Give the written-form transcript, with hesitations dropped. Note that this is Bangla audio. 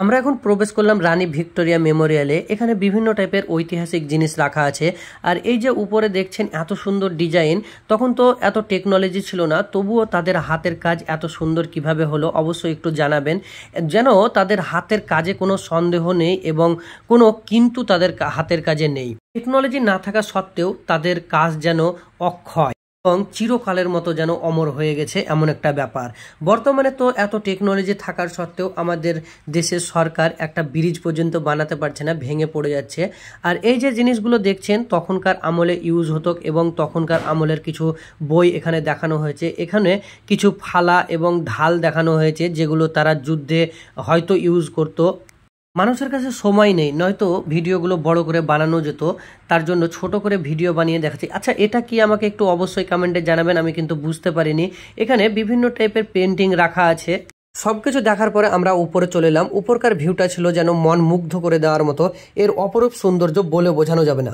আমরা এখন প্রবেশ করলাম রানী ভিক্টোরিয়া মেমোরিয়ালে। এখানে বিভিন্ন টাইপের ঐতিহাসিক জিনিস রাখা আছে। আর এই যে উপরে দেখছেন এত সুন্দর ডিজাইন, তখন তো এত টেকনোলজি ছিল না, তবুও তাদের হাতের কাজ এত সুন্দর কিভাবে হলো অবশ্যই একটু জানাবেন। যেন তাদের হাতের কাজে কোনো সন্দেহ নেই এবং কোনো কিন্তু তাদের হাতের কাজে নেই। টেকনোলজি না থাকা সত্ত্বেও তাদের কাজ যেন অক্ষয় এবং চিরকালের মতো যেন অমর হয়ে গেছে, এমন একটা ব্যাপার। বর্তমানে তো এত টেকনোলজি থাকার সত্ত্বেও আমাদের দেশের সরকার একটা ব্রিজ পর্যন্ত বানাতে পারছে না, ভেঙে পড়ে যাচ্ছে। আর এই যে জিনিসগুলো দেখছেন তখনকার আমলে ইউজ হতো এবং তখনকার আমলের কিছু বই এখানে দেখানো হয়েছে। এখানে কিছু ফালা এবং ঢাল দেখানো হয়েছে যেগুলো তারা যুদ্ধে হয়তো ইউজ করতো। মানুষের কাছে সময় নেই, নয়তো ভিডিওগুলো বড় করে বানানো যেত, তার জন্য ছোট করে ভিডিও বানিয়ে দেখাচ্ছি। আচ্ছা, এটা কি আমাকে একটু অবশ্যই কমেন্টে জানাবেন, আমি কিন্তু বুঝতে পারিনি। এখানে বিভিন্ন টাইপের পেন্টিং রাখা আছে। সবকিছু দেখার পরে আমরা উপরে চলে এলাম। উপরকার ভিউটা ছিল যেন মন মুগ্ধ করে দেওয়ার মতো, এর অপরূপ সৌন্দর্য বলে বোঝানো যাবে না।